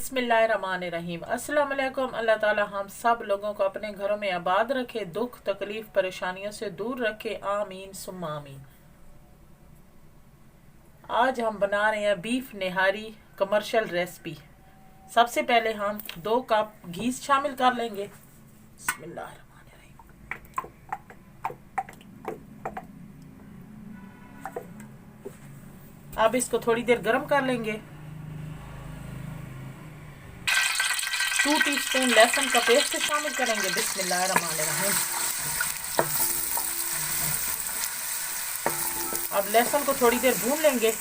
बिस्मिल्लाहिर्रहमानिर्रहीम। अस्सलाम वालेकुम। अल्लाह ताला हम सब लोगों को अपने घरों में आबाद रखे, दुख तकलीफ परेशानियों से दूर रखे, आमीन सुम्मा आमीन। आज हम बना रहे हैं बीफ निहारी कमर्शियल रेसिपी। सबसे पहले हम 2 कप घी शामिल कर लेंगे। बिस्मिल्लाहिर्रहमानिर्रहीम। अब इसको थोड़ी देर गर्म कर लेंगे। 2 टीस्पून लहसुन का पेस्ट शामिल करेंगे। बिस्मिल्लाहिर्रहमानिर्रहीम। अब लहसुन को थोड़ी देर भून लेंगे।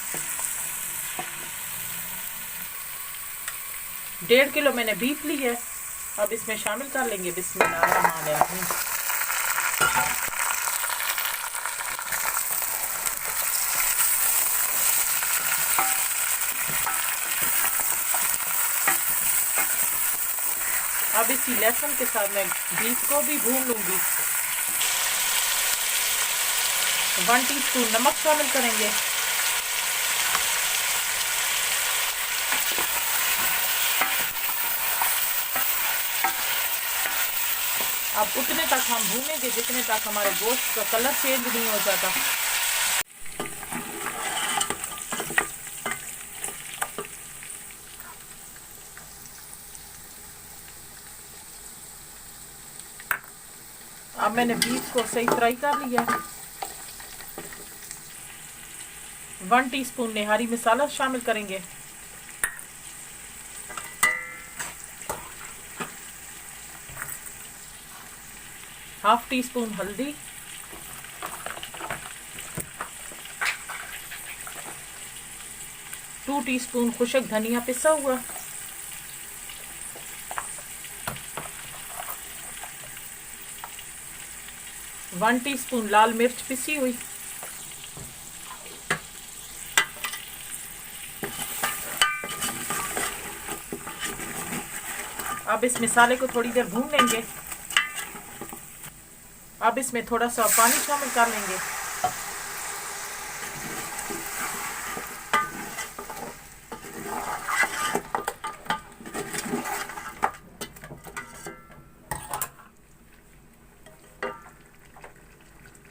1.5 किलो मैंने बीफ ली है। अब इसमें शामिल कर लेंगे। बिस्मिल्लाहिर्रहमानिर्रहीम। अब इसी लहसुन के साथ मैं बीफ को भी भून लूंगी। 1 टीस्पून नमक शामिल करेंगे। अब उतने तक हम भूनेंगे जितने तक हमारे गोश्त का कलर चेंज नहीं हो जाता। अब मैंने बीफ को सही फ्राई कर लिया है। 1 टीस्पून निहारी मसाला शामिल करेंगे। हाफ टीस्पून हल्दी, 2 टीस्पून खुशक धनिया पिसा हुआ, 1 टीस्पून लाल मिर्च पिसी हुई, अब इस मसाले को थोड़ी देर भून लेंगे। अब इसमें थोड़ा सा पानी शामिल कर लेंगे।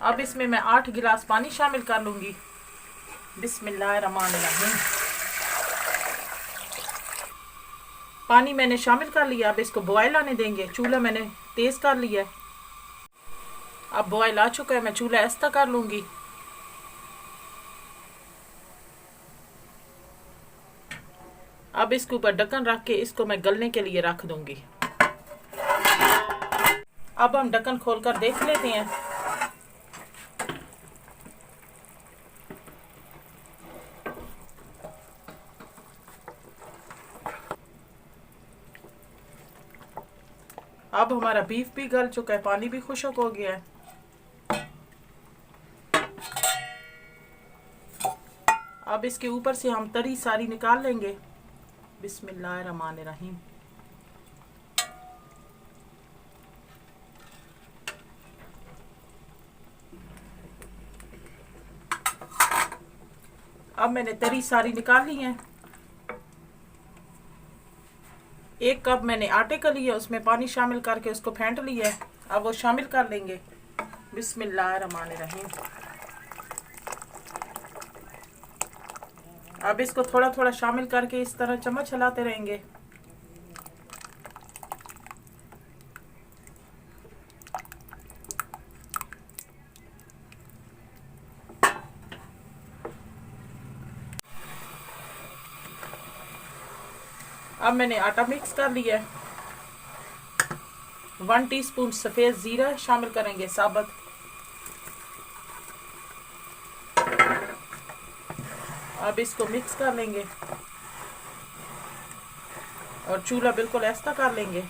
अब इसमें मैं 8 गिलास पानी शामिल कर लूंगी। बिस्मिल्लाहिर्रहमानिर्रहीम। पानी मैंने शामिल कर लिया। अब इसको बॉयल आने देंगे। चूल्हा मैंने तेज कर लिया है। अब बॉयल आ चुका है, मैं चूल्हा ऐसा कर लूंगी। अब इसके ऊपर ढक्कन रख के इसको मैं गलने के लिए रख दूंगी। अब हम ढक्कन खोलकर देख लेते हैं। अब हमारा बीफ भी गल चुका है, पानी भी खुश्क हो गया है। अब इसके ऊपर से हम तरी सारी निकाल लेंगे। बिस्मिल्लाहिर्रहमानिर्रहीम। अब मैंने तरी सारी निकाल ली है। 1 कप मैंने आटे का लिया, उसमें पानी शामिल करके उसको फेंट लिया है। अब वो शामिल कर लेंगे। बिस्मिल्लाहिर्रहमानिर्रहीम। अब इसको थोड़ा थोड़ा शामिल करके इस तरह चम्मच हिलाते रहेंगे। अब मैंने आटा मिक्स कर लिया है। 1 टीस्पून सफ़ेद ज़ीरा शामिल करेंगे साबुत। अब इसको मिक्स कर लेंगे और चूल्हा बिल्कुल ऐसा कर लेंगे।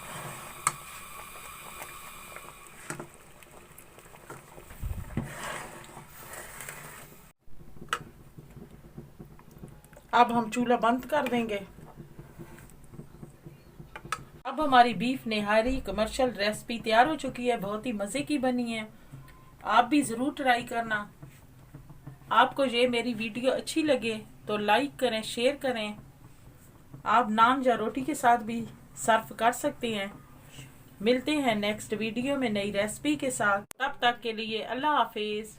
अब हम चूल्हा बंद कर देंगे। अब हमारी बीफ निहारी कमर्शियल रेसिपी तैयार हो चुकी है। बहुत ही मज़े की बनी है। आप भी ज़रूर ट्राई करना। आपको ये मेरी वीडियो अच्छी लगे तो लाइक करें, शेयर करें आप नान या रोटी के साथ भी सर्व कर सकते हैं। मिलते हैं नेक्स्ट वीडियो में नई रेसिपी के साथ। तब तक के लिए अल्लाह हाफिज।